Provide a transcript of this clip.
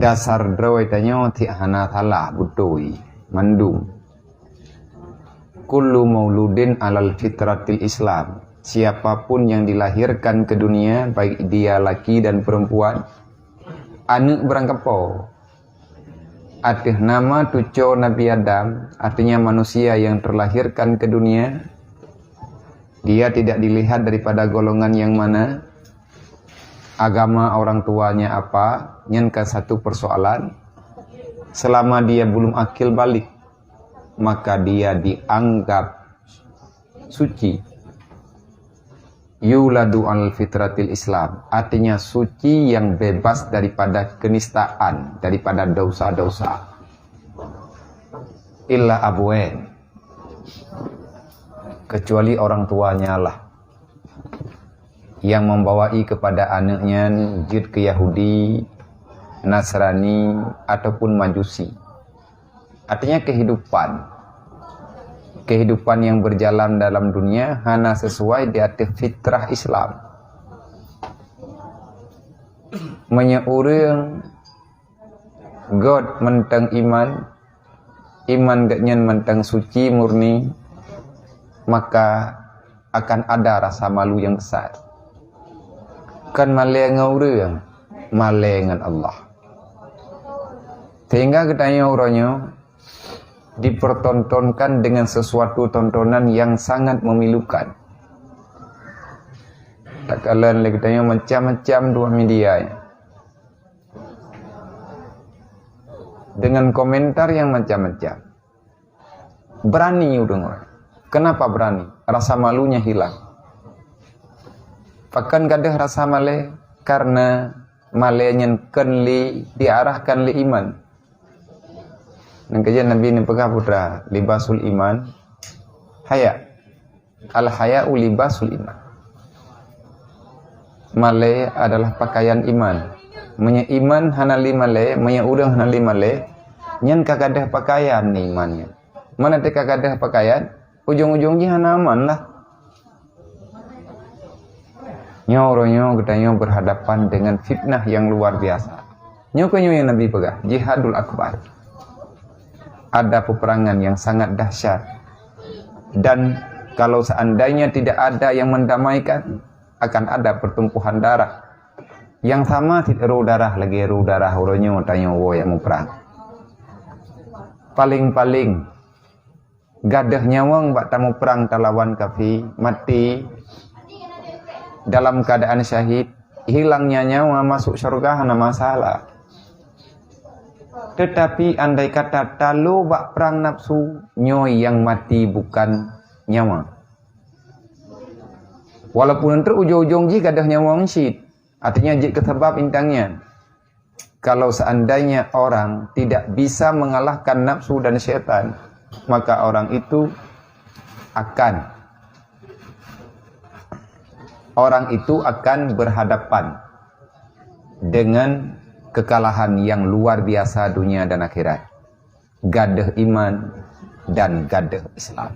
dasar drawai tanyo ti hana thala butoi mandung kullu mauludin alal fitratil Islam, siapapun yang dilahirkan ke dunia baik dia laki dan perempuan anu berangkepo atih nama tuco Nabi Adam, artinya manusia yang terlahirkan ke dunia, dia tidak dilihat daripada golongan yang mana, agama orang tuanya apa, nyenka satu persoalan, selama dia belum akil balik, maka dia dianggap suci. Yuladu al fitratil Islam, artinya suci yang bebas daripada kenistaan, daripada dosa-dosa. Illa abuen, kecuali orang tuanya lah yang membawai kepada anaknya jid ke Yahudi, Nasrani ataupun Majusi. Artinya kehidupan yang berjalan dalam dunia hanya sesuai di atas fitrah Islam. Menyeurang God mentang iman gaknyan mentang suci murni, maka akan ada rasa malu yang besar. Kan malengan orang, malengan Allah. Sehingga katanya orangnya dipertontonkan dengan sesuatu tontonan yang sangat memilukan. Tak kalian lagi tanya macam-macam dua media dengan komentar yang macam-macam. Berani udah. Kenapa berani? Rasa malunya hilang. Bahkan kadang rasa male karena malenya kenli diarahkan li iman. Dan kajian Nabi ini pegah putra libasul iman haya, al haya'u libasul iman. Male adalah pakaian iman. Menya iman hanali male, menya udang hanali male, nyen kagadah pakaian ni imannya. Mana te kagadah pakaian, ujung-ujungnya hana aman lah. Nyoronyo gedanyo berhadapan dengan fitnah yang luar biasa. Nyokonyo yang Nabi pegah jihadul akbar. Ada peperangan yang sangat dahsyat, dan kalau seandainya tidak ada yang mendamaikan, akan ada pertumpuhan darah yang sama. Tidak ru darah lagi ru darah uronyo tanya wo yang mau perang. Paling gadah nyawang bak tamu perang talawan kafi mati dalam keadaan syahid, hilangnya nyawa masuk surga hana masalah. Tetapi andai kata talu bak perang nafsu, nyoy yang mati bukan nyawa. Walaupun nanti ujung-ujung jika ada nyawa syid, artinya jika sebab intangnya. Kalau seandainya orang tidak bisa mengalahkan nafsu dan syaitan, maka orang itu akan berhadapan dengan kekalahan yang luar biasa dunia dan akhirat. Gadah iman dan gadah Islam.